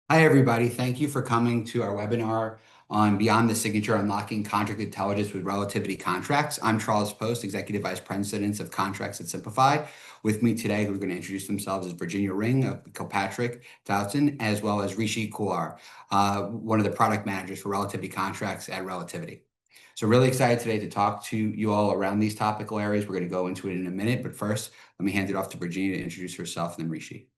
Hi, everybody. Thank you for coming to our webinar on Beyond the Signature, Unlocking Contract Intelligence with Relativity Contracts. I'm Charles Post, Executive Vice President of Contracts at Cimplifi. With me today, who are going to introduce themselves is Virginia Ring of Kilpatrick, Townsend, as well as Rishi Khullar, one of the product managers for Relativity Contracts at Relativity. So really excited today to talk to you all around these topical areas. We're going to go into it in a minute, but first, let me hand it off to Virginia to introduce herself and then Rishi.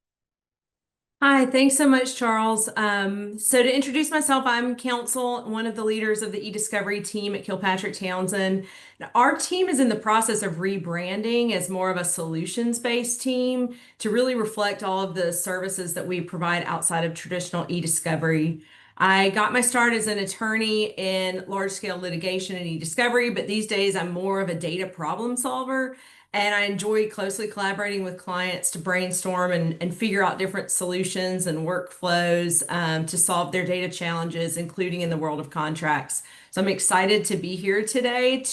Hi, thanks so much, Charles. So to introduce myself, I'm Counsel, one of the leaders of the e-discovery team at Kilpatrick Townsend. Now, our team is in the process of rebranding as more of a solutions-based team to really reflect all of the services that we provide outside of traditional e-discovery. I got my start as an attorney in large-scale litigation and e-discovery, but these days I'm more of a data problem solver. And I enjoy closely collaborating with clients to brainstorm and figure out different solutions and workflows to solve their data challenges, including in the world of contracts. So I'm excited to be here today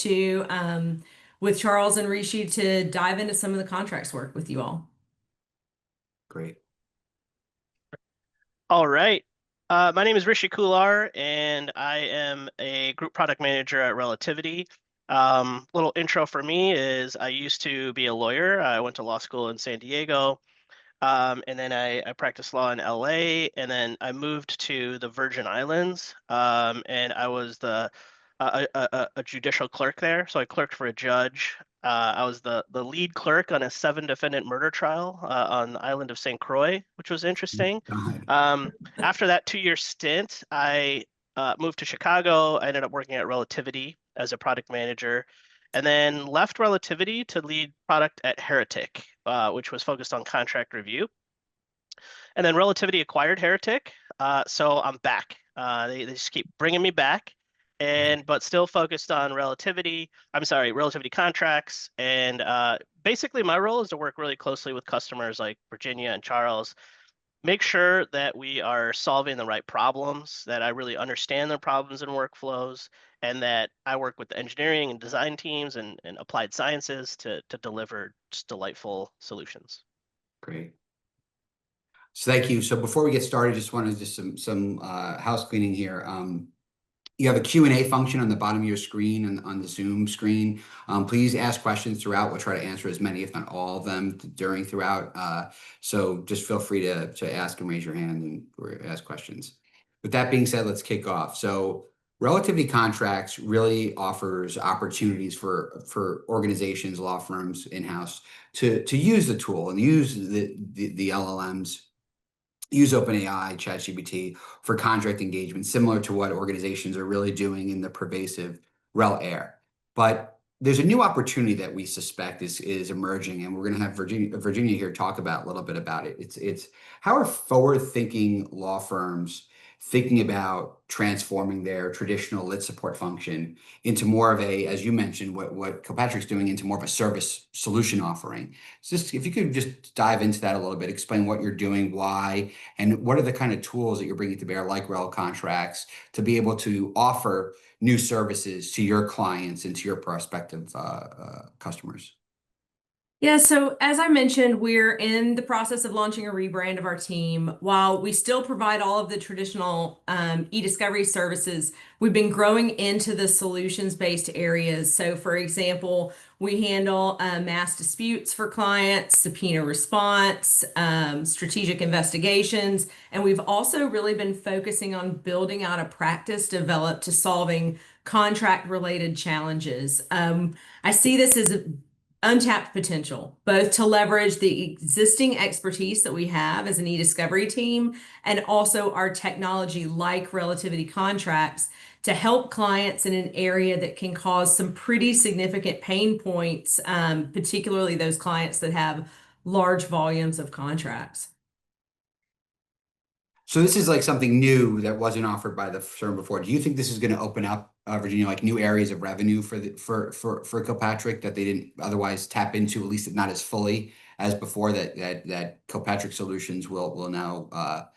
with Charles and Rishi to dive into some of the contracts work with you all. Great. All right. My name is Rishi Khullar, and I am a group product manager at Relativity. Little intro for me is I used to be a lawyer. I went to law school in San Diego, and then I practiced law in LA, and then I moved to the Virgin Islands, and I was a judicial clerk there. So I clerked for a judge. I was the lead clerk on a 7-defendant murder trial on the island of St. Croix, which was interesting. God. After that 2-year stint, I moved to Chicago. I ended up working at Relativity as a product manager, and then left Relativity to lead product at Heretic, which was focused on contract review. And then Relativity acquired Heretic, so I'm back. They just keep bringing me back, but still focused on Relativity. I'm sorry, Relativity Contracts, and basically my role is to work really closely with customers like Virginia and Charles, make sure that we are solving the right problems, that I really understand the problems and workflows, and that I work with the engineering and design teams and applied sciences to deliver just delightful solutions. Great. So thank you. So before we get started, just wanted just some house cleaning here. You have a Q&A function on the bottom of your screen and on the Zoom screen. Please ask questions throughout. We'll try to answer as many, if not all of them, throughout. So just feel free to ask and raise your hand and or ask questions. With that being said, let's kick off. So Relativity Contracts really offers opportunities for organizations, law firms, in-house to use the tool and use the LLMs, use OpenAI, ChatGPT for contract engagement, similar to what organizations are really doing in the pervasive rel air. But there's a new opportunity that we suspect is emerging, and we're going to have Virginia here talk about a little bit about it. It's how are forward-thinking law firms thinking about transforming their traditional lit support function into more of a, as you mentioned, what Kilpatrick's doing, into more of a service solution offering. So just if you could just dive into that a little bit, explain what you're doing, why, and what are the kind of tools that you're bringing to bear, like rel contracts, to be able to offer new services to your clients and to your prospective customers. Yeah, so as I mentioned, we're in the process of launching a rebrand of our team. While we still provide all of the traditional e-discovery services, we've been growing into the solutions-based areas. So for example, we handle mass disputes for clients, subpoena response, strategic investigations, and we've also really been focusing on building out a practice developed to solving contract-related challenges. I see this as a untapped potential, both to leverage the existing expertise that we have as an e-discovery team and also our technology like Relativity Contracts to help clients in an area that can cause some pretty significant pain points, particularly those clients that have large volumes of contracts. So this is like something new that wasn't offered by the firm before. Do you think this is going to open up, Virginia, like new areas of revenue for Kilpatrick that they didn't otherwise tap into, at least not as fully as before? That Kilpatrick Solutions will now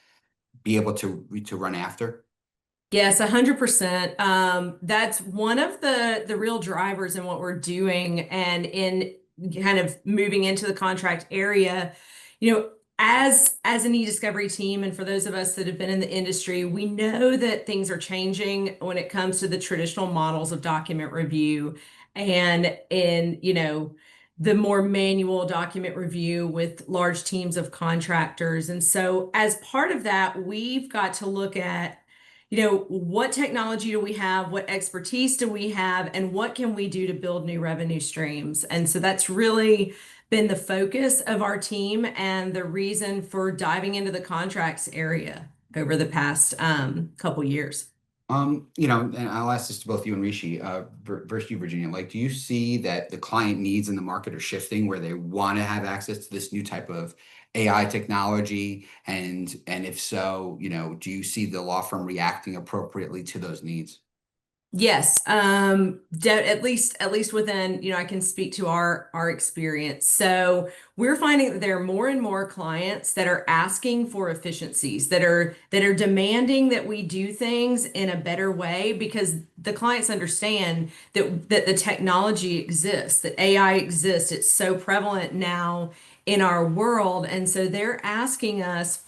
be able to run after. Yes, 100%. That's one of the real drivers in what we're doing and in kind of moving into the contract area. You know, as an e-discovery team, and for those of us that have been in the industry, we know that things are changing when it comes to the traditional models of document review and in, the more manual document review with large teams of contractors. And so as part of that, we've got to look at, what technology do we have? What expertise do we have? And what can we do to build new revenue streams? And so that's really been the focus of our team and the reason for diving into the contracts area over the past couple years. And I'll ask this to both you and Rishi, versus you, Virginia. Like, do you see that the client needs in the market are shifting where they want to have access to this new type of AI technology? And if so, do you see the law firm reacting appropriately to those needs? Yes, at least within, I can speak to our experience. So we're finding that there are more and more clients that are asking for efficiencies, that are demanding that we do things in a better way because the clients understand that the technology exists, that AI exists. It's so prevalent now in our world, and so they're asking us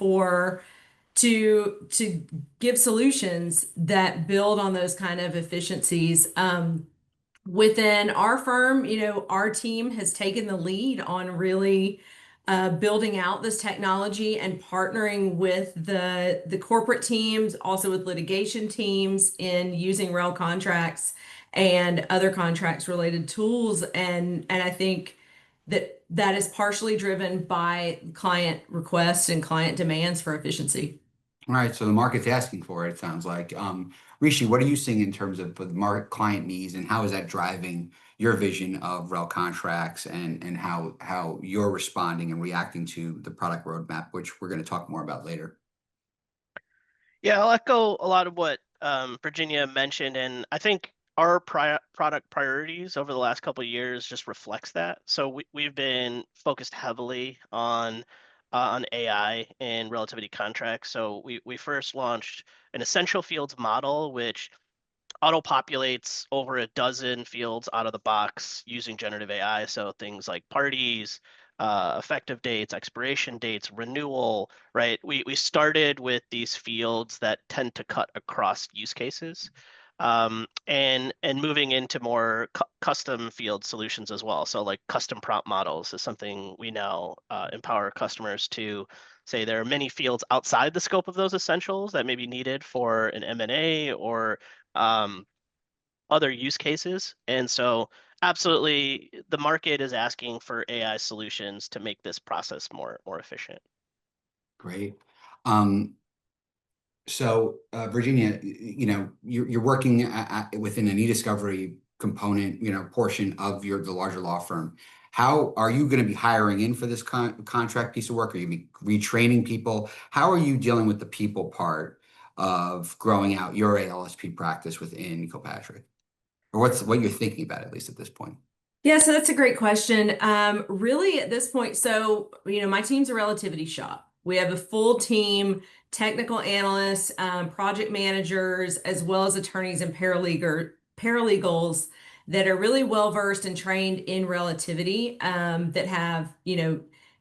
to give solutions that build on those kind of efficiencies. Within our firm, our team has taken the lead on really building out this technology and partnering with the corporate teams, also with litigation teams in using rail contracts and other contracts related tools. And I think that is partially driven by client requests and client demands for efficiency. All right, so the market's asking for it, it sounds like. Rishi, what are you seeing in terms of the market client needs, and how is that driving your vision of rail contracts and how you're responding and reacting to the product roadmap, which we're going to talk more about later? Yeah, I'll echo a lot of what Virginia mentioned, and I think our product priorities over the last couple of years just reflects that. So we've been focused heavily on AI and relativity contracts. So we first launched an essential fields model, which auto populates over a dozen fields out of the box using generative AI. So things like parties, effective dates, expiration dates, renewal, right? We started with these fields that tend to cut across use cases, and moving into more custom field solutions as well. So like custom prompt models is something we now empower customers to say there are many fields outside the scope of those essentials that may be needed for an M&A or other use cases. And so absolutely the market is asking for AI solutions to make this process more efficient. Great. So, Virginia, you're working within an e-discovery component, portion of the larger law firm. How are you going to be hiring in for this contract piece of work? Are you going to be retraining people? How are you dealing with the people part of growing out your ALSP practice within Kilpatrick? Or what you're thinking about, at least at this point? Yeah, so that's a great question. Really, at this point, so my team's a relativity shop. We have a full team, technical analysts, project managers, as well as attorneys and paralegals that are really well versed and trained in relativity, that have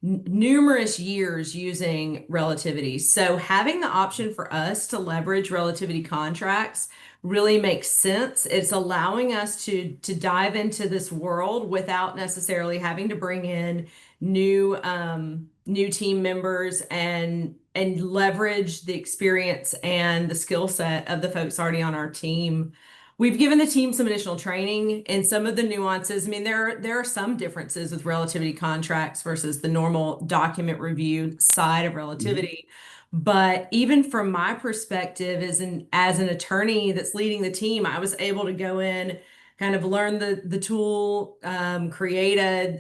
numerous years using relativity. So having the option for us to leverage relativity contracts really makes sense. It's allowing us to dive into this world without necessarily having to bring in new team members and leverage the experience and the skill set of the folks already on our team. We've given the team some additional training in some of the nuances. I mean, there are some differences with relativity contracts versus the normal document review side of relativity. But even from my perspective as an attorney that's leading the team, I was able to go in, kind of learn the tool, create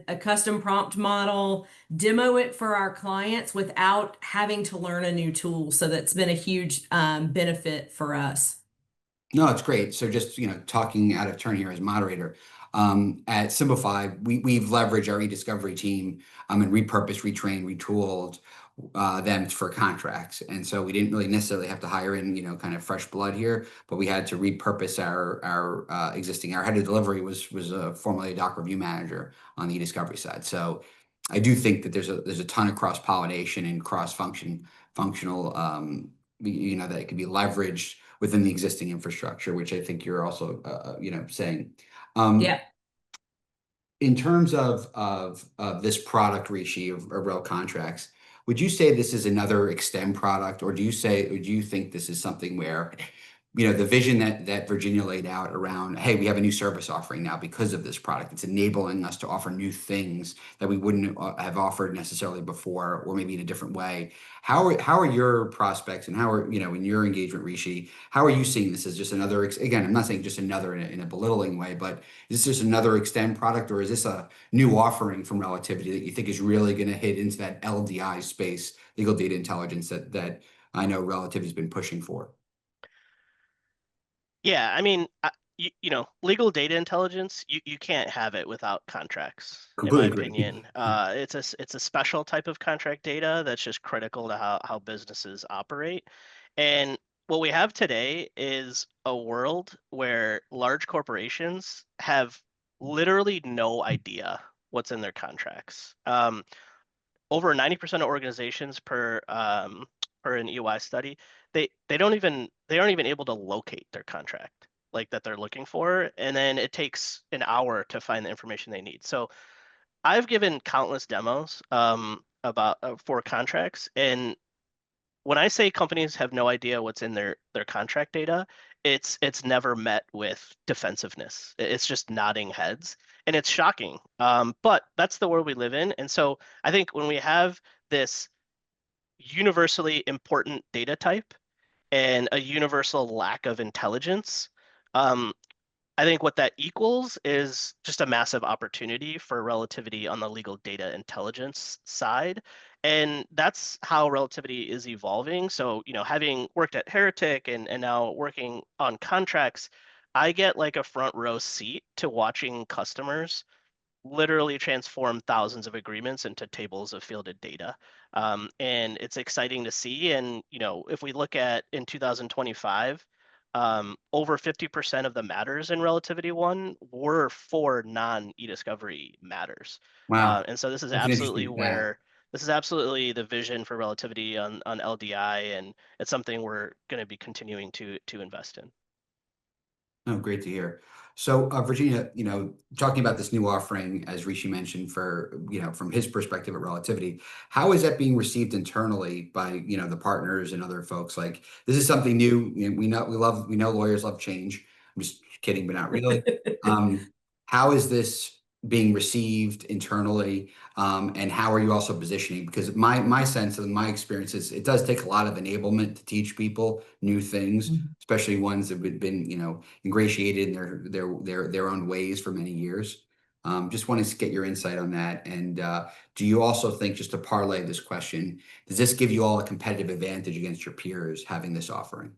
a custom prompt model, demo it for our clients without having to learn a new tool. So that's been a huge benefit for us. No, it's great. So just, talking out of turn here as moderator, at Cimplifi, we've leveraged our e-discovery team, and repurposed, retrained, retooled them for contracts. And so we didn't really necessarily have to hire in, kind of fresh blood here, but we had to repurpose our existing. Our head of delivery was formerly a doc review manager on the e-discovery side. So I do think that there's a ton of cross-pollination and functional, that can be leveraged within the existing infrastructure, which I think you're also, saying. Yeah. In terms of this product, Rishi, of Rel Contracts, would you say this is another Extend product, or do you think this is something where, the vision that Virginia laid out around, hey, we have a new service offering now because of this product. It's enabling us to offer new things that we wouldn't have offered necessarily before, or maybe in a different way. How are your prospects, and how are, in your engagement, Rishi, how are you seeing this as just another, again, I'm not saying just another in a belittling way, but is this just another Extend product, or is this a new offering from Relativity that you think is really going to hit into that LDI space, legal data intelligence, that I know Relativity has been pushing for? Yeah, I mean, legal data intelligence, you can't have it without contracts, in my Completely agree. opinion. It's a special type of contract data that's just critical to how businesses operate. And what we have today is a world where large corporations have literally no idea what's in their contracts. Over 90% of organizations per an EY study, they aren't even able to locate their contract like that they're looking for, and then it takes an hour to find the information they need. So I've given countless demos about for contracts, and when I say companies have no idea what's in their contract data, it's never met with defensiveness. It's just nodding heads, and it's shocking. But that's the world we live in, and so I think when we have this universally important data type and a universal lack of intelligence, um, I think what that equals is just a massive opportunity for Relativity on the legal data intelligence side. And that's how Relativity is evolving. So, having worked at Heretic and now working on contracts, I get like a front row seat to watching customers literally transform thousands of agreements into tables of fielded data. And it's exciting to see. And, if we look at in 2025, over 50% of the matters in Relativity One were for non-e-discovery matters. Wow, And so this is that's an absolutely interesting stat. where this is absolutely the vision for Relativity on LDI, and it's something we're going to be continuing to invest in. Oh, great to hear. So, Virginia, talking about this new offering, as Rishi mentioned, from his perspective at Relativity, how is that being received internally by, the partners and other folks? Like, this is something new. We know lawyers love change. I'm just kidding, but not really. How is this being received internally? And how are you also positioning? Because my sense and my experience is it does take a lot of enablement to teach people new things, especially ones that have been, ingratiated in their own ways for many years. Just wanted to get your insight on that. And do you also think, just to parlay this question, does this give you all a competitive advantage against your peers having this offering?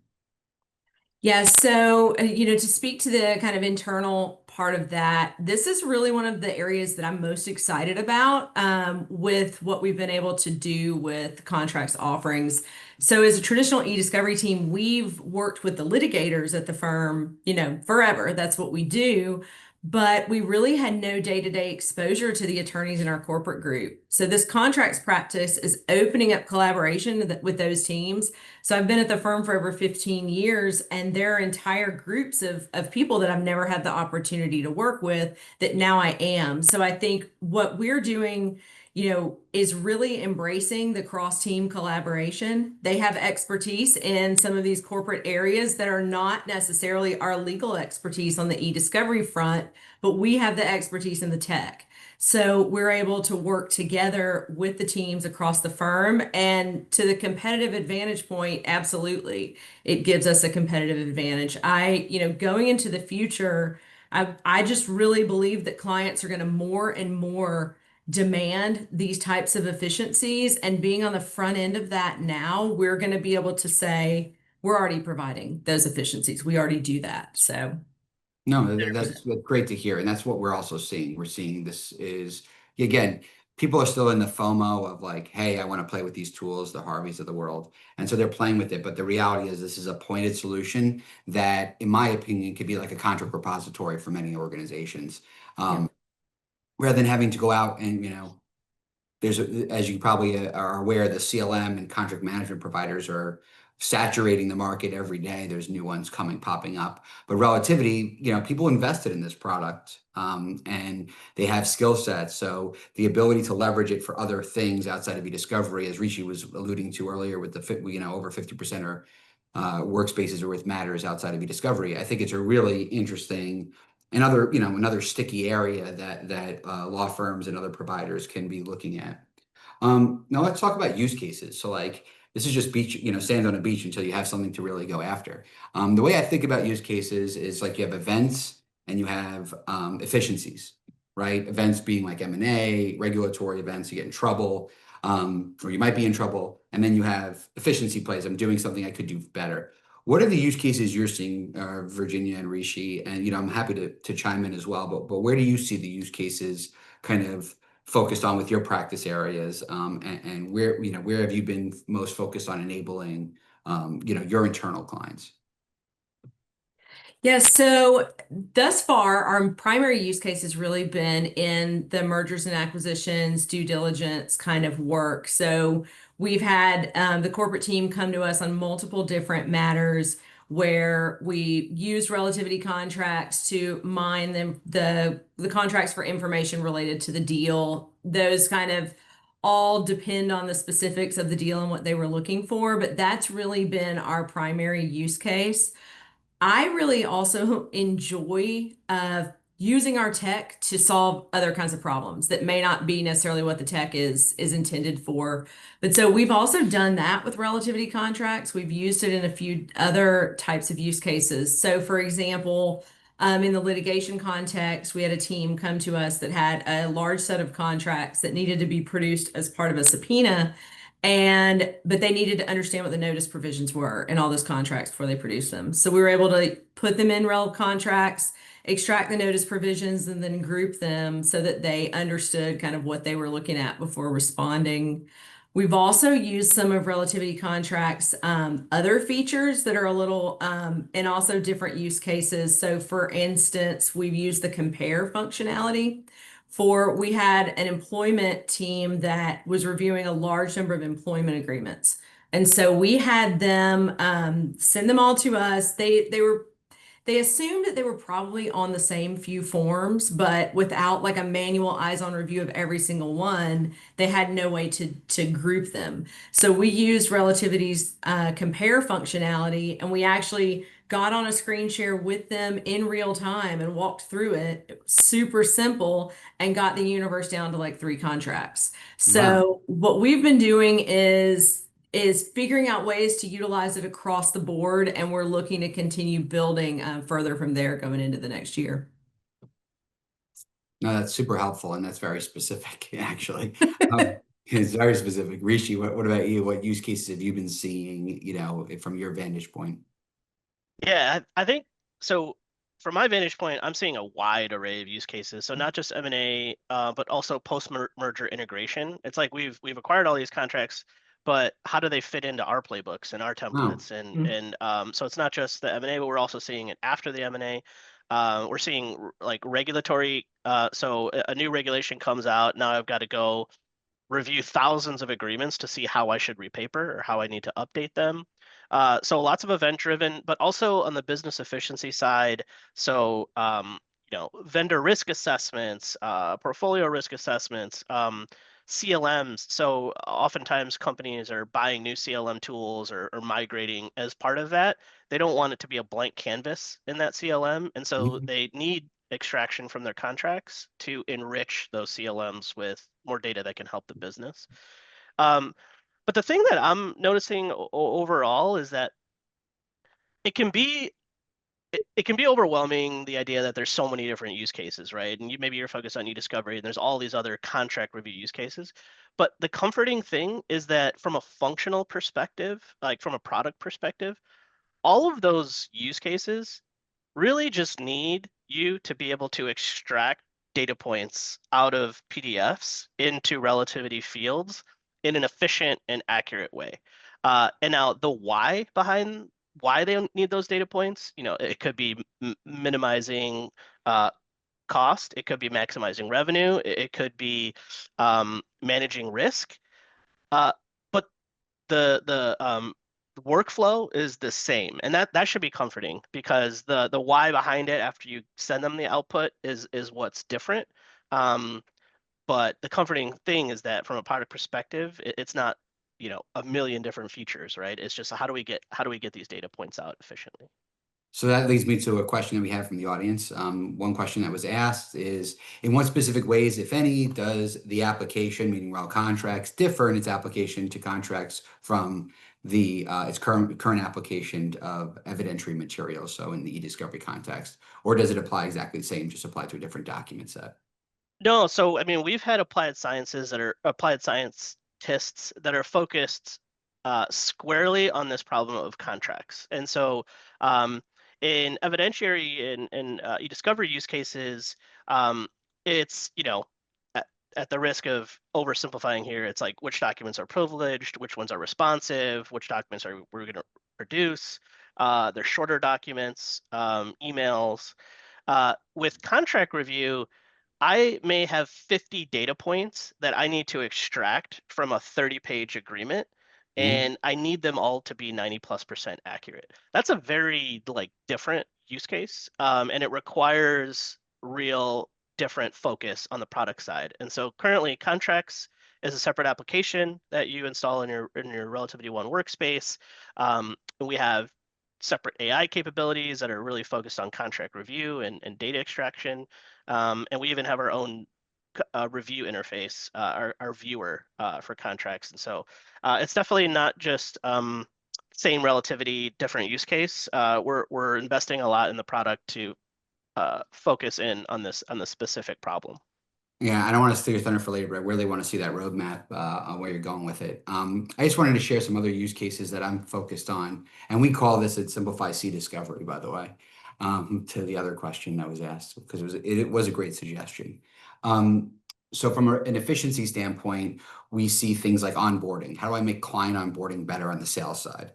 Yeah, so, to speak to the kind of internal part of that, this is really one of the areas that I'm most excited about with what we've been able to do with contracts offerings. So, as a traditional e-discovery team, we've worked with the litigators at the firm, forever. That's what we do. But we really had no day-to-day exposure to the attorneys in our corporate group. So, this contracts practice is opening up collaboration with those teams. So I've been at the firm for over 15 years, and there are entire groups of people that I've never had the opportunity to work with that now I am. So I think what we're doing, is really embracing the cross-team collaboration. They have expertise in some of these corporate areas that are not necessarily our legal expertise on the e-discovery front, but we have the expertise in the tech. So we're able to work together with the teams across the firm. And to the competitive advantage point, absolutely, it gives us a competitive advantage. Going into the future, I just really believe that clients are going to more and more demand these types of efficiencies. And being on the front end of that now, we're going to be able to say, we're already providing those efficiencies. We already do that. So. No, that's great to hear. And that's what we're also seeing. We're seeing this is, again, people are still in the FOMO of like, hey, I want to play with these tools, the Harveys of the world. And so they're playing with it. But the reality is this is a pointed solution that, in my opinion, could be like a contract repository for many organizations. Yeah. Rather than having to go out and, as you probably are aware, the CLM and contract management providers are saturating the market every day. There's new ones popping up. But Relativity, people invested in this product, and they have skill sets. So the ability to leverage it for other things outside of e-discovery, as Rishi was alluding to earlier, with over 50% are workspaces are with matters outside of e-discovery. I think it's a really interesting another sticky area that law firms and other providers can be looking at. Now let's talk about use cases. So like this is just beach, sand on a beach until you have something to really go after. The way I think about use cases is like you have events and you have efficiencies, right? Events being like M&A, regulatory events, you get in trouble, or you might be in trouble, and then you have efficiency plays. I'm doing something I could do better. What are the use cases you're seeing, Virginia and Rishi? And I'm happy to chime in as well. But where do you see the use cases kind of focused on with your practice areas, and where have you been most focused on enabling your internal clients? Yeah, so thus far, our primary use case has really been in the mergers and acquisitions, due diligence kind of work. So we've had the corporate team come to us on multiple different matters where we use relativity contracts to mine the contracts for information related to the deal. Those kind of all depend on the specifics of the deal and what they were looking for, but that's really been our primary use case. I really also enjoy using our tech to solve other kinds of problems that may not be necessarily what the tech is intended for. But so we've also done that with relativity contracts. We've used it in a few other types of use cases. So for example, in the litigation context, we had a team come to us that had a large set of contracts that needed to be produced as part of a subpoena. But they needed to understand what the notice provisions were in all those contracts before they produced them. So we were able to put them in rel contracts, extract the notice provisions, and then group them so that they understood kind of what they were looking at before responding. We've also used some of relativity contracts, other features that are a little, and also different use cases. So for instance, we've used the compare functionality. We had an employment team that was reviewing a large number of employment agreements. And so we had them send them all to us. They assumed that they were probably on the same few forms, but without like a manual eyes-on review of every single one, they had no way to group them. So we used Relativity's compare functionality, and we actually got on a screen share with them in real time and walked through it. It was super simple and got the universe down to like 3 contracts. So what we've been doing is figuring out ways to utilize it across the board, and we're looking to continue building further from there going into the next year. No, that's super helpful, and that's very specific, actually. It's very specific. Rishi, what about you? What use cases have you been seeing, from your vantage point? Yeah, I think so. From my vantage point, I'm seeing a wide array of use cases. So not just M&A, but also post-merger integration. It's like we've acquired all these contracts, but how do they fit into our playbooks and our templates? So it's not just the M&A, but we're also seeing it after the M&A. We're seeing like regulatory. So a new regulation comes out. Now I've got to go review thousands of agreements to see how I should repaper or how I need to update them. So lots of event driven, but also on the business efficiency side. So, vendor risk assessments, portfolio risk assessments, CLMs. So oftentimes companies are buying new CLM tools or migrating as part of that. They don't want it to be a blank canvas in that CLM. And so they need extraction from their contracts to enrich those CLMs with more data that can help the business. But the thing that I'm noticing overall is that it can be overwhelming, the idea that there's so many different use cases, right? And maybe you're focused on e-discovery and there's all these other contract review use cases. But the comforting thing is that from a functional perspective, like from a product perspective, all of those use cases really just need you to be able to extract data points out of PDFs into relativity fields in an efficient and accurate way. And now the why behind why they need those data points, it could be minimizing cost. It could be maximizing revenue. It could be managing risk. But the workflow is the same, and that should be comforting, because the why behind it after you send them the output is what's different. But the comforting thing is that from a product perspective, it's not, a million different features, right? It's just how do we get these data points out efficiently? So that leads me to a question that we have from the audience. One question that was asked is, in what specific ways, if any, does the application, meaning raw contracts, differ in its application to contracts from its current application of evidentiary materials, so in the e-discovery context, or does it apply exactly the same, just apply to a different document set? No, so I mean, we've had applied scientists that are focused squarely on this problem of contracts. And so in evidentiary and e-discovery use cases, it's, at the risk of oversimplifying here, it's like which documents are privileged, which ones are responsive, which documents are we're going to produce. They're shorter documents, emails. With contract review, I may have 50 data points that I need to extract from a 30-page agreement, and I need them all to be 90+% accurate. That's a very different use case, and it requires real different focus on the product side. And so currently, contracts is a separate application that you install in your Relativity One workspace. And we have separate AI capabilities that are really focused on contract review and data extraction. And we even have our own review interface, our viewer for contracts. And so it's definitely not just same relativity, different use case. We're investing a lot in the product to focus in on this specific problem. Yeah, I don't want to steal your thunder for later, but I really want to see that roadmap on where you're going with it. I just wanted to share some other use cases that I'm focused on, and we call this at Simplify C-Discovery, by the way, to the other question that was asked, because it was a great suggestion. So from an efficiency standpoint, we see things like onboarding. How do I make client onboarding better on the sales side?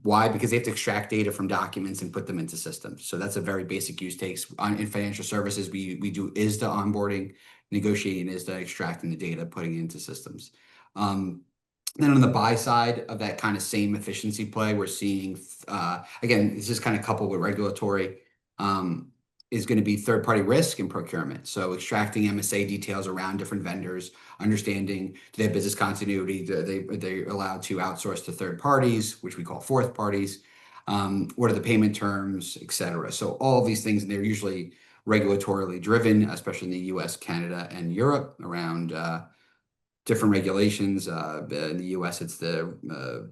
Why? Because they have to extract data from documents and put them into systems. So that's a very basic use case. In financial services, we do ISDA onboarding, negotiating ISDA, extracting the data, putting it into systems. Then on the buy side of that kind of same efficiency play, we're seeing, again, this is kind of coupled with regulatory, is going to be third-party risk and procurement. So extracting MSA details around different vendors, understanding, do they have business continuity? They're allowed to outsource to third parties, which we call fourth parties? What are the payment terms, et cetera? So all of these things, and they're usually regulatorily driven, especially in the US, Canada, and Europe, around different regulations. In the US, it's the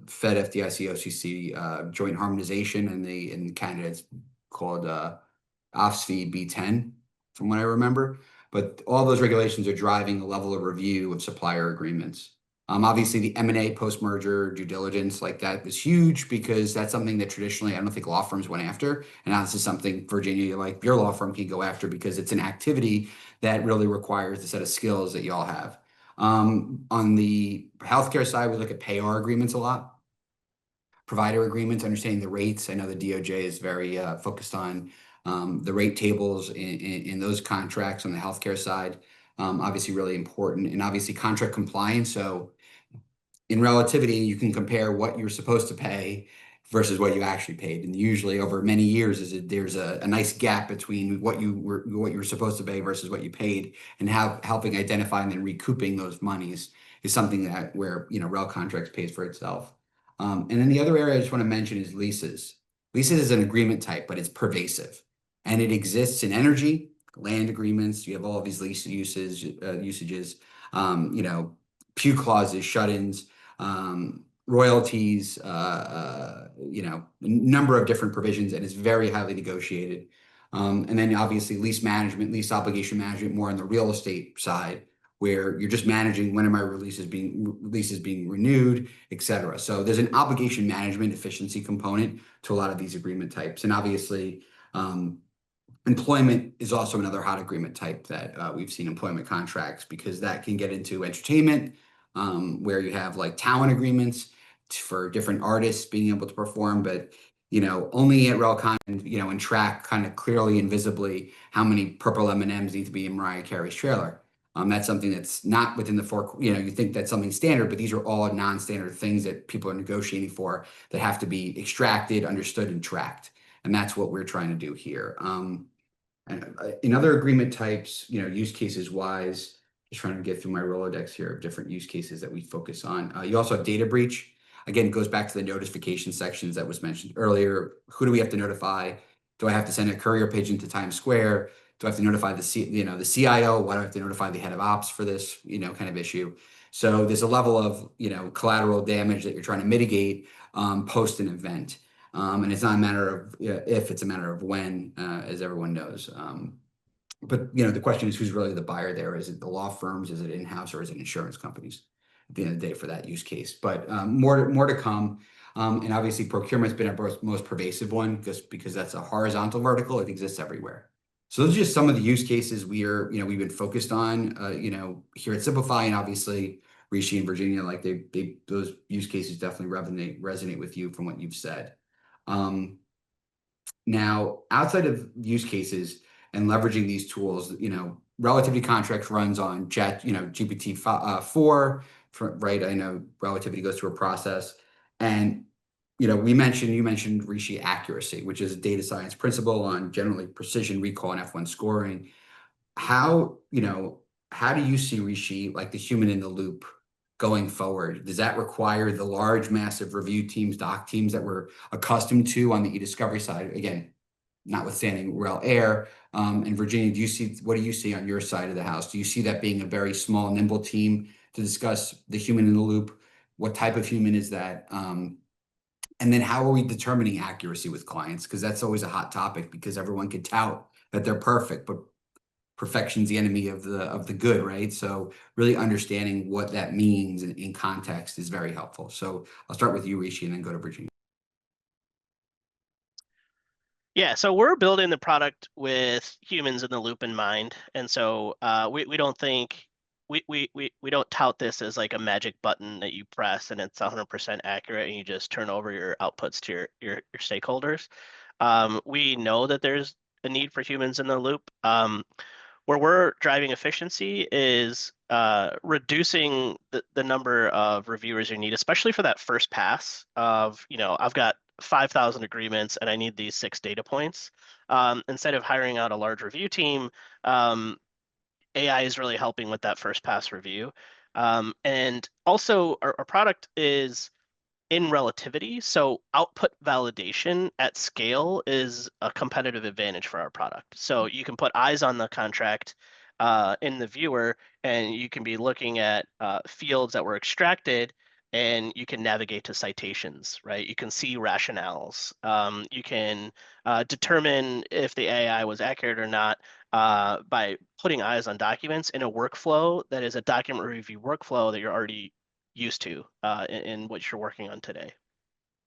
Fed, FDIC, OCC joint harmonization, and in Canada, it's called OFSFI B10, from what I remember. But all those regulations are driving the level of review of supplier agreements. Obviously, the M&A post-merger due diligence like that is huge, because that's something that traditionally I don't think law firms went after. And now this is something, Virginia, like your law firm can go after, because it's an activity that really requires the set of skills that you all have. On the healthcare side, we look at payer agreements a lot. Provider agreements, understanding the rates. I know the DOJ is very focused on the rate tables in those contracts on the healthcare side. Obviously really important, and obviously contract compliance. So in Relativity, you can compare what you're supposed to pay versus what you actually paid. And usually over many years, there's a nice gap between what you were supposed to pay versus what you paid, and helping identify and then recouping those monies is something where Rel Contracts pays for itself. And then the other area I just want to mention is leases. Leases is an agreement type, but it's pervasive. And it exists in energy, land agreements. You have all of these lease usages, pew clauses, shut-ins, royalties, a number of different provisions, and it's very highly negotiated. And then obviously lease management, lease obligation management, more on the real estate side, where you're just managing when are my leases being renewed, et cetera. So there's an obligation management efficiency component to a lot of these agreement types. And obviously, employment is also another hot agreement type that we've seen, employment contracts, because that can get into entertainment, where you have like talent agreements for different artists being able to perform. But only at Relcon, and track kind of clearly and visibly how many purple M&Ms need to be in Mariah Carey's trailer. That's something that's not within the four, you think that's something standard, but these are all non-standard things that people are negotiating for that have to be extracted, understood, and tracked. And that's what we're trying to do here. And in other agreement types, use cases wise, just trying to get through my Rolodex here of different use cases that we focus on. You also have data breach. Again, it goes back to the notification sections that was mentioned earlier. Who do we have to notify? Do I have to send a courier pigeon to Times Square? Do I have to notify the CIO? Why do I have to notify the head of ops for this, kind of issue? So there's a level of, collateral damage that you're trying to mitigate post an event. And it's not a matter of if, it's a matter of when, as everyone knows. But the question is, who's really the buyer there? Is it the law firms? Is it in-house, or is it insurance companies at the end of the day for that use case? But more to come. And obviously procurement's been our most pervasive one, just because that's a horizontal vertical. It exists everywhere. So those are just some of the use cases we've been focused on, here at Cimplifi, and obviously Rishi and Virginia, like those use cases definitely resonate with you from what you've said. Now, outside of use cases and leveraging these tools, Relativity Contracts runs on GPT-4, right? I know Relativity goes through a process, and you mentioned Rishi accuracy, which is a data science principle on generally precision, recall, and F1 scoring. How do you see Rishi, like the human in the loop, going forward? Does that require the large, massive review teams, doc teams that we're accustomed to on the e-discovery side? Again, notwithstanding Rel Air. And Virginia, what do you see on your side of the house? Do you see that being a very small, nimble team to discuss the human in the loop? What type of human is that? And then how are we determining accuracy with clients? Because that's always a hot topic, because everyone could tout that they're perfect, but perfection's the enemy of the good, right? So really understanding what that means in context is very helpful. So I'll start with you, Rishi, and then go to Virginia. Yeah, so we're building the product with humans in the loop in mind, and so we don't think we don't tout this as like a magic button that you press and it's 100% accurate and you just turn over your outputs to your stakeholders. We know that there's a need for humans in the loop. Where we're driving efficiency is reducing the number of reviewers you need, especially for that first pass of, I've got 5,000 agreements and I need these 6 data points. Instead of hiring out a large review team, AI is really helping with that first pass review. And also our product is in relativity, so output validation at scale is a competitive advantage for our product. So you can put eyes on the contract in the viewer, and you can be looking at fields that were extracted, and you can navigate to citations, right? You can see rationales. You can determine if the AI was accurate or not by putting eyes on documents in a workflow that is a document review workflow that you're already used to in what you're working on today.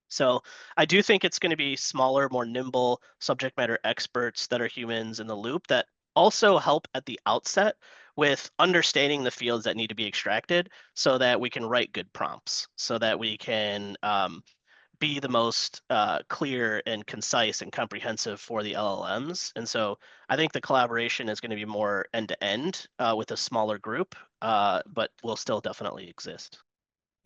So I do think it's going to be smaller, more nimble subject matter experts that are humans in the loop that also help at the outset with understanding the fields that need to be extracted so that we can write good prompts, so that we can be the most clear and concise and comprehensive for the LLMs. And so I think the collaboration is going to be more end-to-end with a smaller group, but will still definitely exist.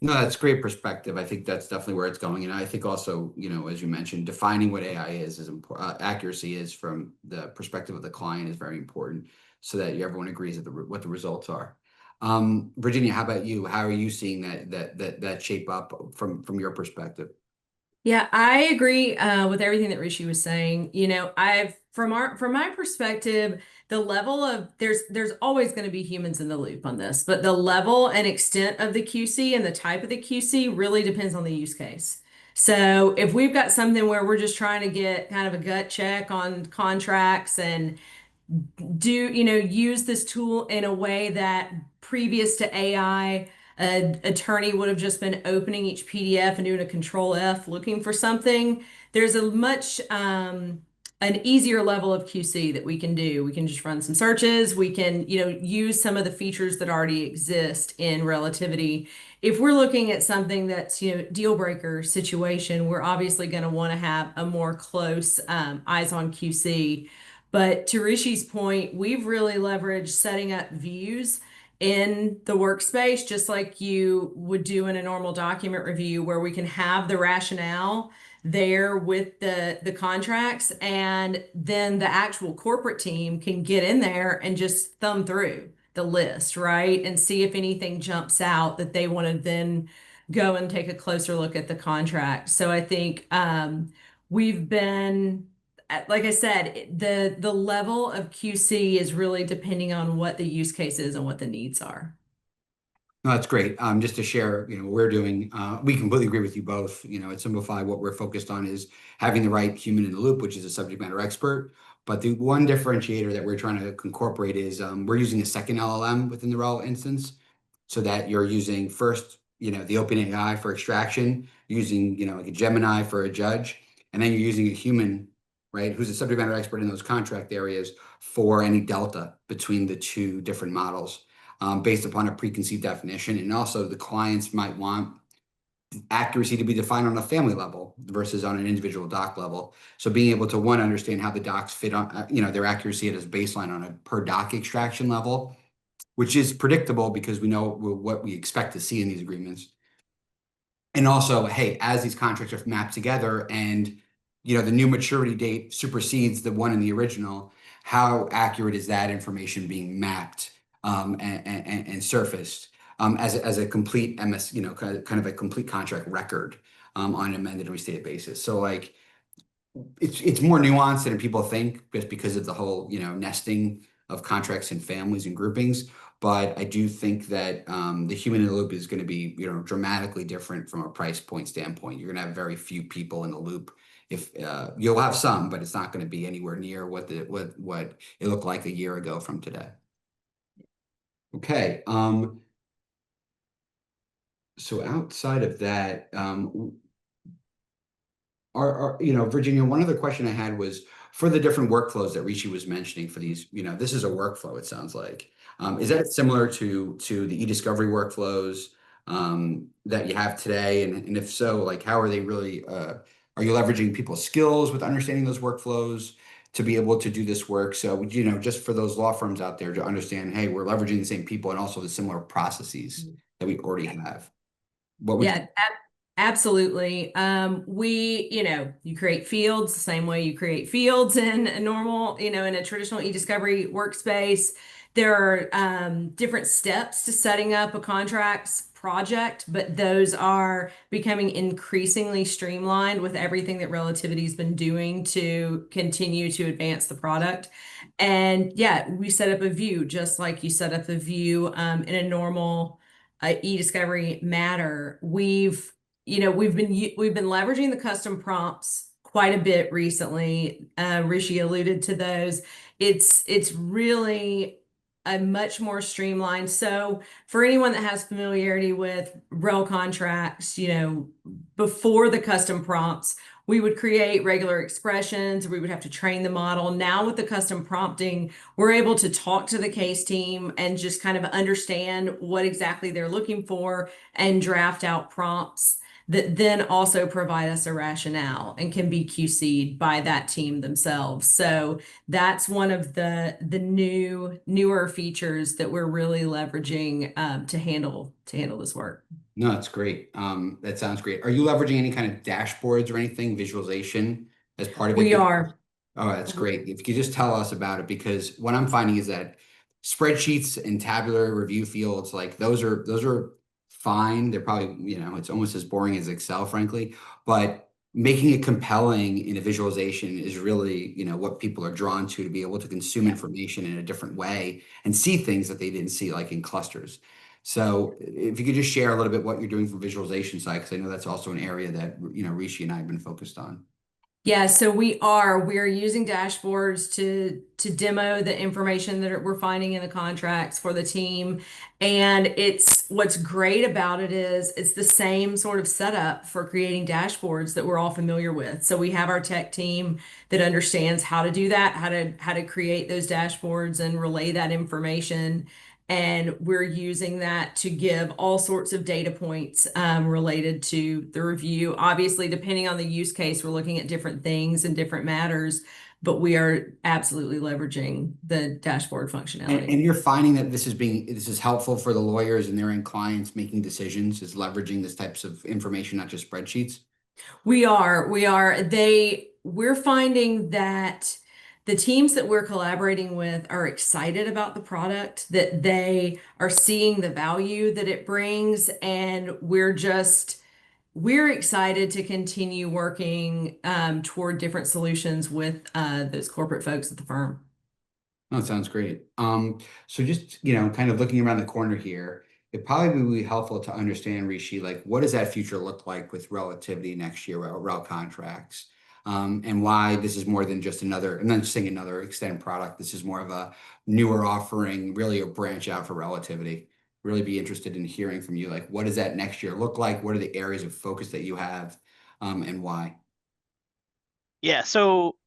No, that's great perspective. I think that's definitely where it's going. And I think also, as you mentioned, defining what AI is important. Accuracy is from the perspective of the client is very important, so that everyone agrees that what the results are. Virginia, how about you? How are you seeing that shape up from your perspective? Yeah, I agree with everything that Rishi was saying. From my perspective, the level of there's always going to be humans in the loop on this, but the level and extent of the QC and the type of the QC really depends on the use case. So if we've got something where we're just trying to get kind of a gut check on contracts and use this tool in a way that previous to AI, an attorney would have just been opening each PDF and doing a control F looking for something. There's a much an easier level of QC that we can do. We can just run some searches. We can, use some of the features that already exist in Relativity. If we're looking at something that's, deal breaker situation, we're obviously going to want to have a more close eyes on QC. But to Rishi's point, we've really leveraged setting up views in the workspace, just like you would do in a normal document review, where we can have the rationale there with the contracts, and then the actual corporate team can get in there and just thumb through the list, right? And see if anything jumps out that they want to then go and take a closer look at the contract. So I think we've been, like I said, the level of QC is really depending on what the use case is and what the needs are. No, that's great. Just to share, what we're doing, we completely agree with you both. At Cimplifi, what we're focused on is having the right human in the loop, which is a subject matter expert. But the one differentiator that we're trying to incorporate is we're using a second LLM within the rel instance, so that you're using first, the OpenAI for extraction, using, like a Gemini for a judge, and then you're using a human, right, who's a subject matter expert in those contract areas for any delta between the two different models. Based upon a preconceived definition. And also the clients might want accuracy to be defined on a family level versus on an individual doc level. So being able to, one, understand how the docs fit on, their accuracy as baseline on a per doc extraction level, which is predictable because we know what we expect to see in these agreements. And also, hey, as these contracts are mapped together and, the new maturity date supersedes the one in the original, how accurate is that information being mapped and surfaced as a complete MS, kind of a complete contract record on an amended and restated basis. So like it's more nuanced than people think, just because of the whole nesting of contracts and families and groupings. But I do think that the human in the loop is going to be dramatically different from a price point standpoint. You're going to have very few people in the loop. If you'll have some, but it's not going to be anywhere near what it looked like a year ago from today. Okay. So outside of that, Virginia, one other question I had was for the different workflows that Rishi was mentioning for these, this is a workflow, it sounds like. Is that similar to the e-discovery workflows that you have today? And if so, like, how are they really, are you leveraging people's skills with understanding those workflows to be able to do this work? So, just for those law firms out there to understand, hey, we're leveraging the same people and also the similar processes that we already have. What would Yeah, absolutely. You create fields the same way you create fields in a normal, in a traditional e-discovery workspace. There are different steps to setting up a contracts project, but those are becoming increasingly streamlined with everything that Relativity's been doing to continue to advance the product. And yeah, we set up a view just like you set up the view in a normal e-discovery matter. We've been leveraging the custom prompts quite a bit recently. Rishi alluded to those. It's really a much more streamlined. So for anyone that has familiarity with rel contracts, before the custom prompts, we would create regular expressions, we would have to train the model. Now with the custom prompting, we're able to talk to the case team and just kind of understand what exactly they're looking for and draft out prompts that then also provide us a rationale and can be QC'd by that team themselves. So that's one of the newer features that we're really leveraging to handle this work. No, that's great. That sounds great. Are you leveraging any kind of dashboards or anything, visualization as part of it? We are. Oh, that's great. If you could just tell us about it, because what I'm finding is that spreadsheets and tabular review fields, like those are fine. They're probably, it's almost as boring as Excel, frankly, but making it compelling in a visualization is really, what people are drawn to be able to consume information in a different way and see things that they didn't see, like in clusters. So if you could just share a little bit what you're doing from visualization side, because I know that's also an area that, Rishi and I have been focused on. Yeah, so we're using dashboards to demo the information that we're finding in the contracts for the team. And it's what's great about it is it's the same sort of setup for creating dashboards that we're all familiar with. So we have our tech team that understands how to do that, how to create those dashboards and relay that information. And we're using that to give all sorts of data points related to the review. Obviously, depending on the use case, we're looking at different things and different matters, but we are absolutely leveraging the dashboard functionality. And you're finding that this is helpful for the lawyers and their end clients making decisions, is leveraging this types of information, not just spreadsheets? We're finding that the teams that we're collaborating with are excited about the product, that they are seeing the value that it brings, and we're excited to continue working toward different solutions with those corporate folks at the firm. Oh, it sounds great. So just, kind of looking around the corner here, it probably would be helpful to understand, Rishi, like what does that future look like with Relativity next year, or rel contracts? And why this is more than just another, I'm not just saying another extended product. This is more of a newer offering, really a branch out for Relativity. Really be interested in hearing from you. Like, what does that next year look like? What are the areas of focus that you have, and why? Yeah, so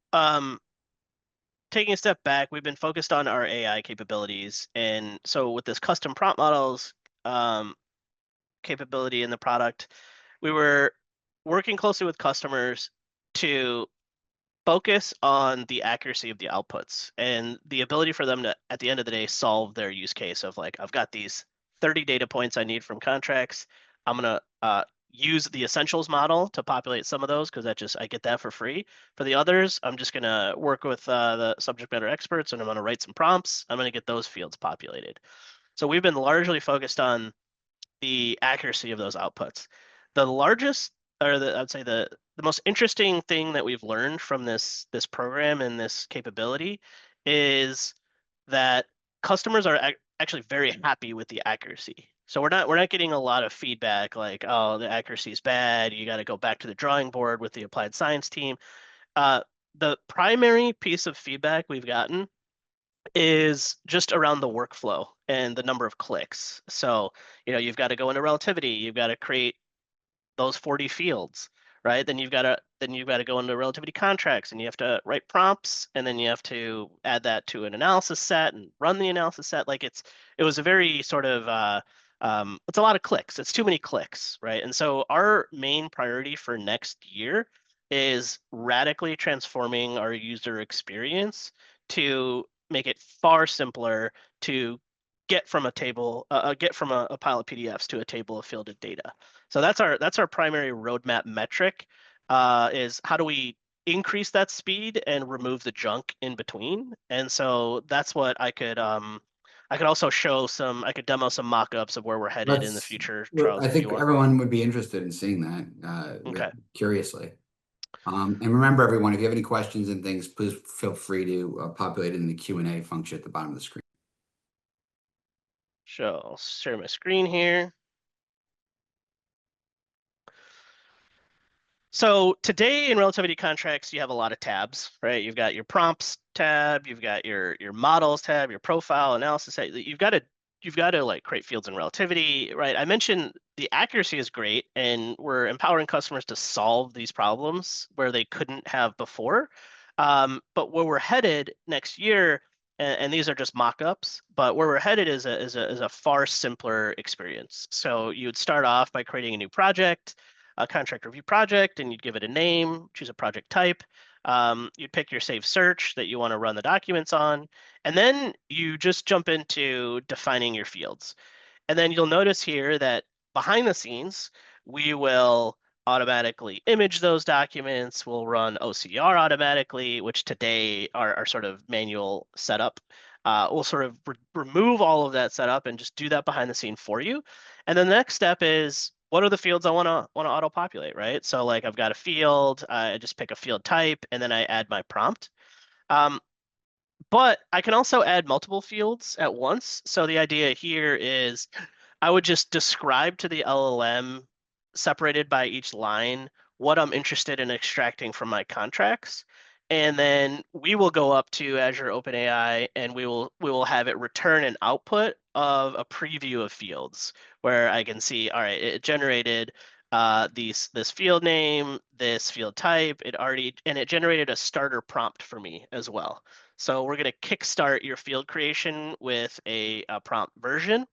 taking a step back, we've been focused on our AI capabilities. And so with this custom prompt models capability in the product, we were working closely with customers to focus on the accuracy of the outputs and the ability for them to, at the end of the day, solve their use case of like, I've got these 30 data points I need from contracts. I'm gonna use the essentials model to populate some of those because I get that for free. For the others, I'm just gonna work with the subject matter experts and I'm gonna write some prompts. I'm gonna get those fields populated. So we've been largely focused on the accuracy of those outputs. The largest, or I'd say the most interesting thing that we've learned from this program and this capability is that customers are actually very happy with the accuracy. So we're not getting a lot of feedback like, oh, the accuracy is bad. You got to go back to the drawing board with the applied science team. The primary piece of feedback we've gotten is just around the workflow and the number of clicks. So, you've got to go into Relativity, you've got to create those 40 fields, right? Then you've got to go into Relativity Contracts and you have to write prompts and then you have to add that to an analysis set and run the analysis set. Like it was a very sort of it's a lot of clicks. It's too many clicks, right? And so our main priority for next year is radically transforming our user experience to make it far simpler to get from a table, get from a pile of PDFs to a table of fielded data. So that's our primary roadmap metric, is how do we increase that speed and remove the junk in between. And so that's what I could also I could demo some mock-ups of where we're headed in the future, Charles, I if you think want. everyone would be interested in seeing that, Okay, curiously. And remember, everyone, if you have any questions and things, please feel free to populate it in the Q&A function at the bottom of the screen. so I'll share my screen here. So today in Relativity Contracts, you have a lot of tabs, right? You've got your prompts tab, you've got your models tab, your profile analysis tab. You've got to like create fields in Relativity, right? I mentioned the accuracy is great, and we're empowering customers to solve these problems where they couldn't have before. But where we're headed next year, and these are just mock-ups, but where we're headed is a far simpler experience. So you'd start off by creating a new project, a contract review project, and you'd give it a name, choose a project type. You'd pick your save search that you want to run the documents on, and then you just jump into defining your fields. And then you'll notice here that behind the scenes, we will automatically image those documents. We'll run OCR automatically, which today are sort of manual setup. We'll sort of remove all of that setup and just do that behind the scene for you. And then the next step is, what are the fields I want to auto populate, right? So like I've got a field, I just pick a field type, and then I add my prompt. But I can also add multiple fields at once. So the idea here is I would just describe to the LLM, separated by each line, what I'm interested in extracting from my contracts. And then we will go up to Azure OpenAI and we will have it return an output of a preview of fields where I can see, all right, it generated this field name, this field type, and it generated a starter prompt for me as well. So we're going to kickstart your field creation with a prompt version.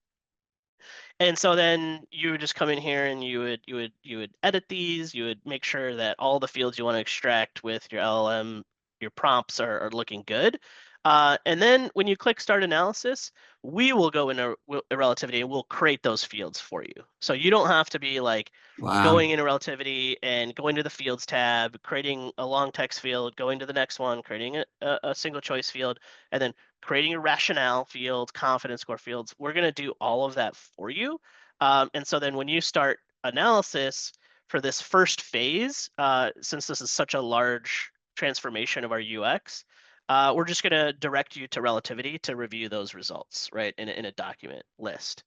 And so then you would just come in here and you would edit these, you would make sure that all the fields you want to extract with your LLM, your prompts are looking good. And then when you click start analysis, we will go into relativity and we'll create those fields for you. So you don't have to be like Wow. going into relativity and going to the fields tab, creating a long text field, going to the next one, creating a single choice field, and then creating a rationale field, confidence score fields. We're going to do all of that for you. And so then when you start analysis for this first phase, since this is such a large transformation of our UX, we're just going to direct you to relativity to review those results, right, in a document list.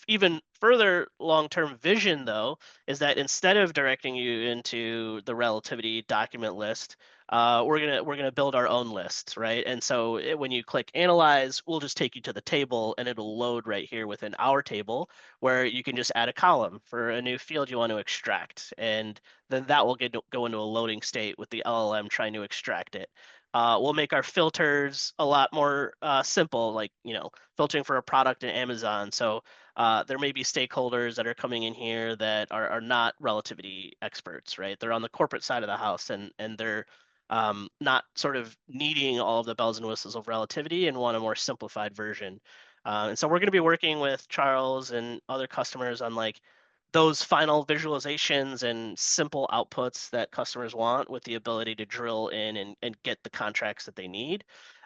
Even further long-term vision, though, is that instead of directing you into the relativity document list, we're gonna build our own lists, right? And so when you click analyze, we'll just take you to the table, and it'll load right here within our table, where you can just add a column for a new field you want to extract, and then that will go into a loading state with the LLM trying to extract it. We'll make our filters a lot more simple, like filtering for a product in Amazon. So there may be stakeholders that are coming in here that are not relativity experts, right? They're on the corporate side of the house, and they're not sort of needing all of the bells and whistles of relativity and want a more simplified version. And so we're going to be working with Charles and other customers on like those final visualizations and simple outputs that customers want with the ability to drill in and get the contracts that they need.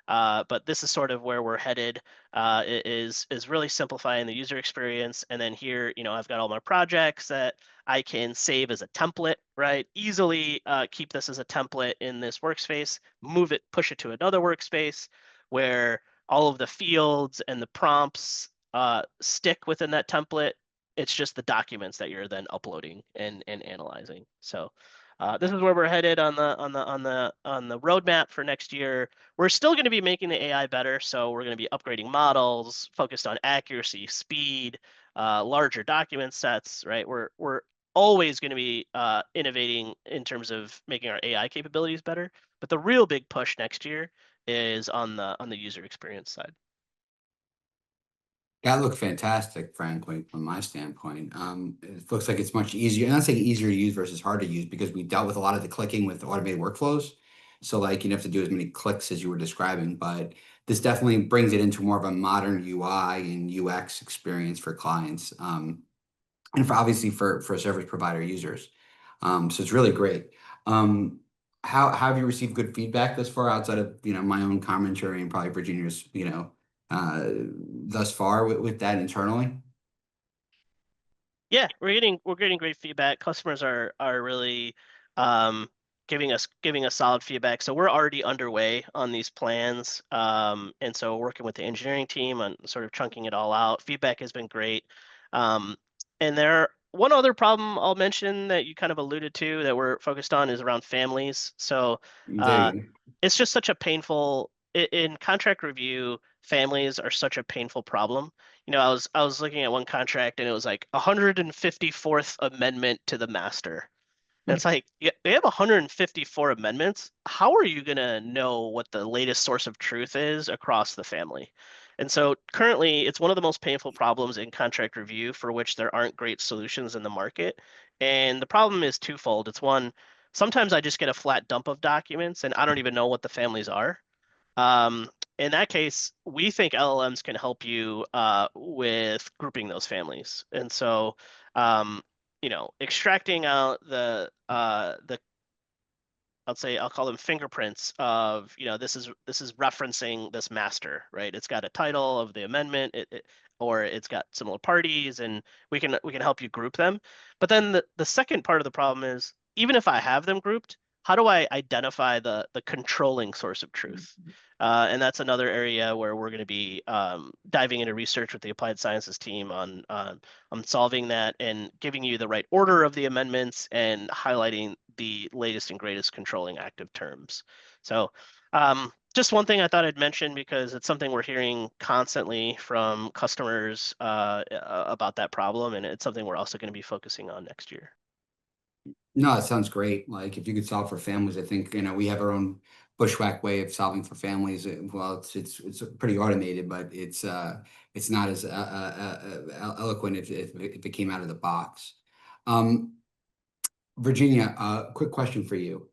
But this is sort of where we're headed, is really simplifying the user experience. And then here, I've got all my projects that I can save as a template, right? Easily keep this as a template in this workspace, move it, push it to another workspace where all of the fields and the prompts stick within that template. It's just the documents that you're then uploading and analyzing. So this is where we're headed on the roadmap for next year. We're still going to be making the AI better, so we're going to be upgrading models, focused on accuracy, speed, larger document sets. Right, we're always going to be innovating in terms of making our AI capabilities better. But the real big push next year is on the user experience side. That looked fantastic, frankly, from my standpoint. It looks like it's much easier. I'm not saying easier to use versus hard to use because we dealt with a lot of the clicking with automated workflows. So like you don't have to do as many clicks as you were describing, but this definitely brings it into more of a modern UI and UX experience for clients. And for obviously for service provider users. So it's really great. How have you received good feedback thus far outside of my own commentary and probably Virginia's thus far with that internally? Yeah, we're getting great feedback. Customers are really um, giving us solid feedback. So we're already underway on these plans, and so working with the engineering team on sort of chunking it all out. Feedback has been great. And one other problem I'll mention that you kind of alluded to that we're focused on is around families. So There uh, you go. it's just such a painful in contract review. Families are such a painful problem. I was looking at one contract and it was like 154th amendment to the master. And it's like, yeah, they have 154 amendments. How are you gonna know what the latest source of truth is across the family? And so currently, it's one of the most painful problems in contract review for which there aren't great solutions in the market. And the problem is twofold. It's one, sometimes I just get a flat dump of documents and I don't even know what the families are. Um, in that case, we think LLMs can help you with grouping those families. And so, extracting out the I'll call them fingerprints of, this is referencing this master, right? It's got a title of the amendment, or it's got similar parties, and we can help you group them. But then the second part of the problem is even if I have them grouped, how do I identify the controlling source of truth? And that's another area where we're going to be diving into research with the applied sciences team on solving that and giving you the right order of the amendments and highlighting the latest and greatest controlling active terms. So just one thing I thought I'd mention, because it's something we're hearing constantly from customers about that problem, and it's something we're also going to be focusing on next year. No, it sounds great. Like if you could solve for families, I think, we have our own bushwhack way of solving for families. Well, it's pretty automated, but it's not as eloquent if it came out of the box. Virginia, quick question for you.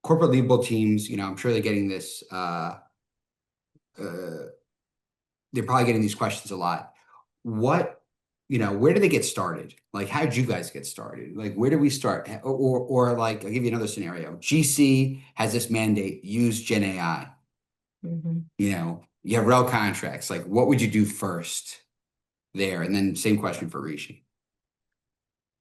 Corporate legal teams, I'm sure they're getting this. They're probably getting these questions a lot. Where do they get started? Like, how did you guys get started? Like, where do we start? Or like, I'll give you another scenario. GC has this mandate, use Gen AI. You have rel contracts. Like, what would you do first there? And then same question for Rishi.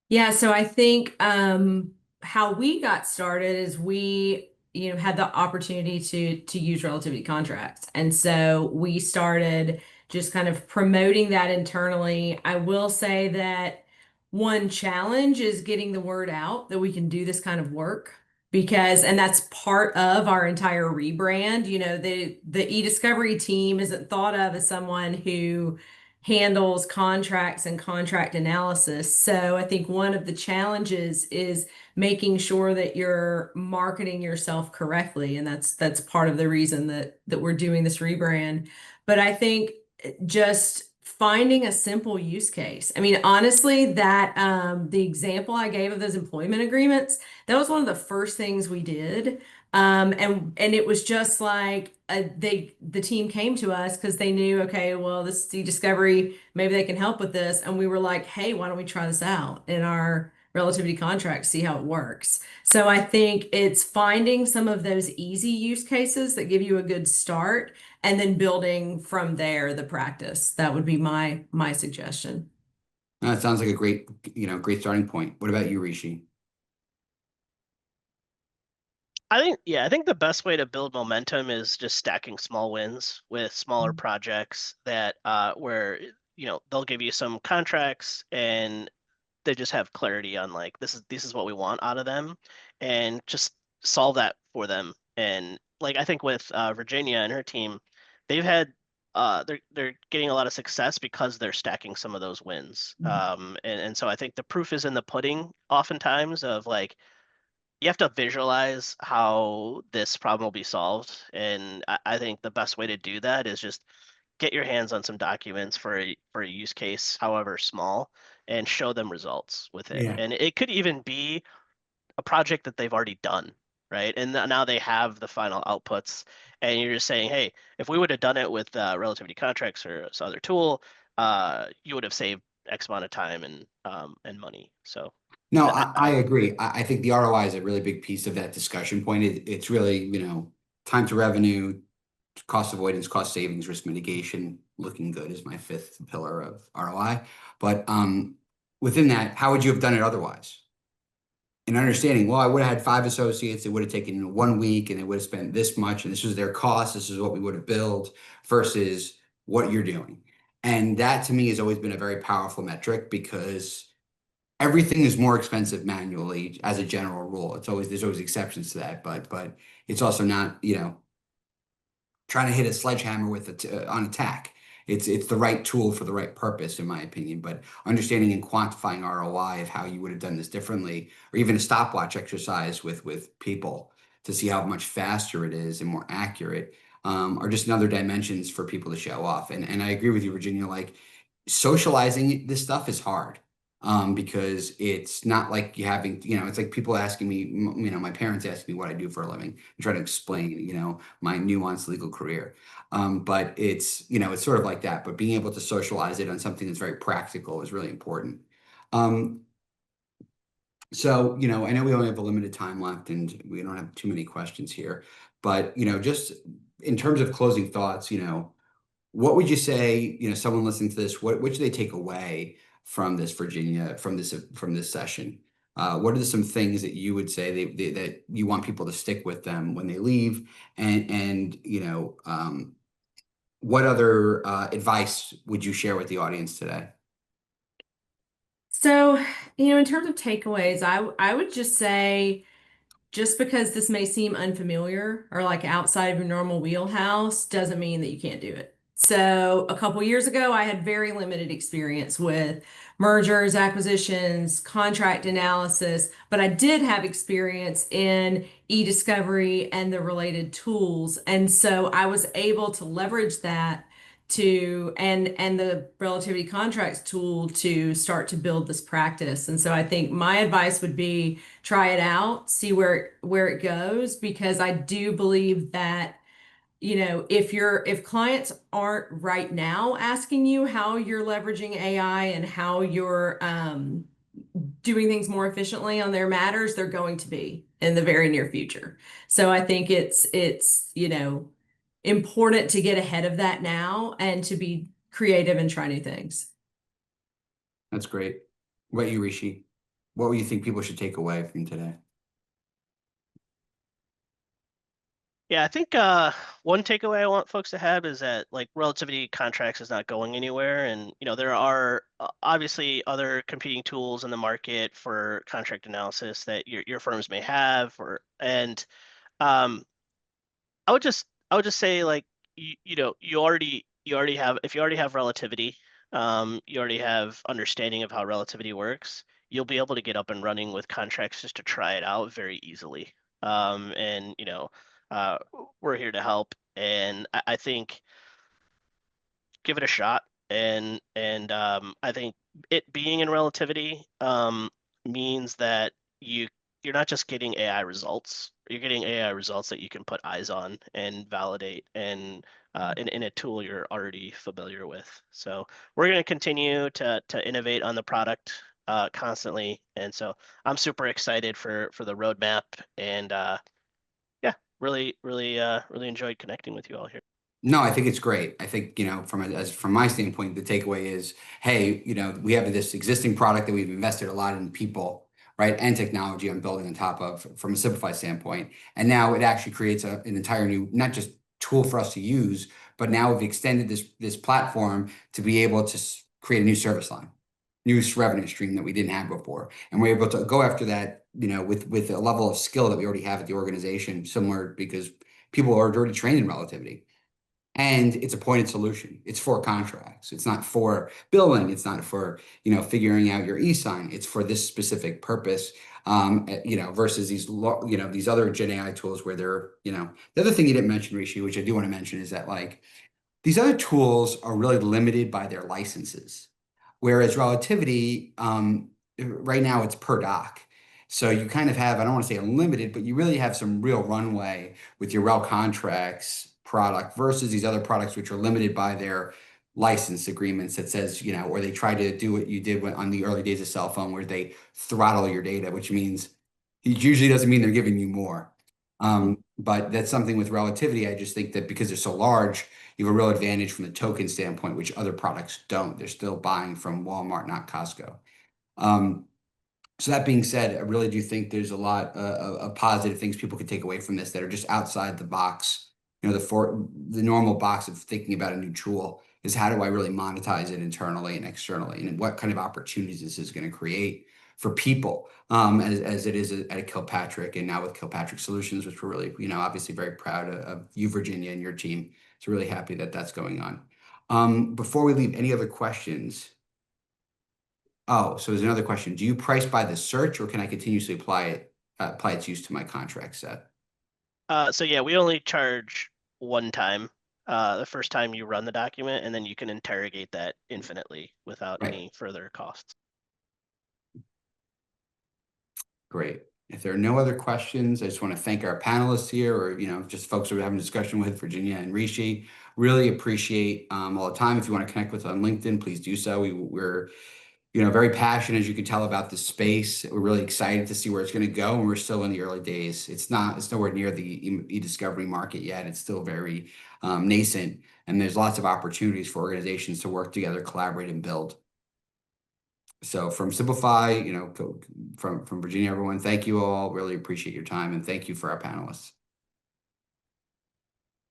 Yeah, so I think how we got started is we had the opportunity to use relativity contracts, and so we started just kind of promoting that internally. I will say that one challenge is getting the word out that we can do this kind of work, and that's part of our entire rebrand. The e-discovery team isn't thought of as someone who handles contracts and contract analysis. So I think one of the challenges is making sure that you're marketing yourself correctly, and that's part of the reason that we're doing this rebrand. But I think just finding a simple use case. I mean, honestly, that the example I gave of those employment agreements, that was one of the first things we did. And it was just like the team came to us because they knew, okay, well, this is e-discovery, maybe they can help with this. And we were like, hey, why don't we try this out in our relativity contract, see how it works. So I think it's finding some of those easy use cases that give you a good start, and then building from there the practice. That would be my suggestion. That sounds like a great starting point. What about you, Rishi? I think the best way to build momentum is just stacking small wins with smaller projects that where they'll give you some contracts and they just have clarity on like this is what we want out of them, and just solve that for them. And like I think with Virginia and her team, they've had they're getting a lot of success because they're stacking some of those wins. And so I think the proof is in the pudding oftentimes of like you have to visualize how this problem will be solved. And I think the best way to do that is just get your hands on some documents for a use case, however small, and show them results with it. Yeah. And it could even be a project that they've already done, right? And now they have the final outputs, and you're just saying, hey, if we would have done it with relativity contracts or some other tool, you would have saved X amount of time and money. So No, I agree. I think the ROI is a really big piece of that discussion point. It's really, time to revenue, cost avoidance, cost savings, risk mitigation. Looking good is my fifth pillar of ROI. But within that, how would you have done it otherwise? And understanding, well, I would have had 5 associates. It would have taken 1 week, and they would have spent this much, and this was their cost. This is what we would have billed versus what you're doing. And that to me has always been a very powerful metric, because everything is more expensive manually as a general rule. There's always exceptions to that, but it's also not, trying to hit a sledgehammer with on attack. It's the right tool for the right purpose, in my opinion. But understanding and quantifying ROI of how you would have done this differently, or even a stopwatch exercise with people to see how much faster it is and more accurate, are just another dimensions for people to show off. And I agree with you, Virginia. Like, socializing this stuff is hard. Because it's not like you having, it's like people asking me, my parents ask me what I do for a living and try to explain, my nuanced legal career. But it's sort of like that, but being able to socialize it on something that's very practical is really important. So, I know we only have a limited time left and we don't have too many questions here, but, just in terms of closing thoughts, what would you say, someone listening to this, what should they take away from this, Virginia, from this session? What are some things that you would say that you want people to stick with them when they leave? And what other advice would you share with the audience today? So, in terms of takeaways, I would just say, just because this may seem unfamiliar or like outside of your normal wheelhouse doesn't mean that you can't do it. So, a couple years ago, I had very limited experience with mergers, acquisitions, contract analysis, but I did have experience in e-discovery and the related tools. And so I was able to leverage that and the relativity contracts tool to start to build this practice. And so I think my advice would be try it out, see where it goes, because I do believe that, if clients aren't right now asking you how you're leveraging AI and how you're doing things more efficiently on their matters, they're going to be in the very near future. So I think it's important to get ahead of that now and to be creative and try new things. That's great. What about you, Rishi? What do you think people should take away from today? Yeah, I think one takeaway I want folks to have is that like relativity contracts is not going anywhere, and there are obviously other competing tools in the market for contract analysis that your firms may have, and um, I would just say like you already have, if you already have relativity, you already have understanding of how relativity works. You'll be able to get up and running with contracts just to try it out very easily. And uh, we're here to help, and I think give it a shot. And I think it being in relativity means that you're not just getting AI results. You're getting AI results that you can put eyes on and validate, and in a tool you're already familiar with. So we're going to continue to innovate on the product constantly, and so I'm super excited for the roadmap, and yeah, really enjoyed connecting with you all here. No, I think it's great. I think, from my standpoint, the takeaway is, hey, we have this existing product that we've invested a lot in people, right, and technology on building on top of from a simplified standpoint. And now it actually creates an entire new, not just tool for us to use, but now we've extended this platform to be able to create a new service line, new revenue stream that we didn't have before. And we're able to go after that, with a level of skill that we already have at the organization, similar because people are already trained in relativity. And it's a pointed solution. It's for contracts. It's not for billing. It's not for, figuring out your e-sign. It's for this specific purpose. Versus these other Gen AI tools where the other thing you didn't mention, Rishi, which I do want to mention, is that like these other tools are really limited by their licenses. Whereas relativity, right now it's per doc. So you kind of have, I don't want to say unlimited, but you really have some real runway with your rel contracts product versus these other products which are limited by their license agreements that says, or they try to do what you did on the early days of cell phone where they throttle your data, which means it usually doesn't mean they're giving you more. But that's something with relativity. I just think that because they're so large, you have a real advantage from the token standpoint, which other products don't. They're still buying from Walmart, not Costco. So that being said, I really do think there's a lot of positive things people could take away from this that are just outside the box. The normal box of thinking about a new tool is how do I really monetize it internally and externally, and what kind of opportunities this is going to create for people, as it is at Kilpatrick and now with Kilpatrick Solutions, which we're really, obviously very proud of you, Virginia, and your team. So really happy that that's going on. Before we leave, any other questions? Oh, so there's another question. Do you price by the search, or can I continuously apply its use to my contract set? So yeah, we only charge one time, the first time you run the document, and then you can interrogate that infinitely without Right. any further costs. Great. If there are no other questions, I just want to thank our panelists here, or just folks who we're having a discussion with, Virginia and Rishi. Really appreciate all the time. If you want to connect with us on LinkedIn, please do so. We're very passionate, as you can tell, about the space. We're really excited to see where it's going to go, and we're still in the early days. It's nowhere near the e-discovery market yet. It's still very nascent, and there's lots of opportunities for organizations to work together, collaborate, and build. So from Cimplifi, from Virginia, everyone, thank you all. Really appreciate your time, and thank you for our panelists.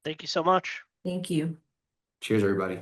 Thank you so much. Thank you. Cheers, everybody.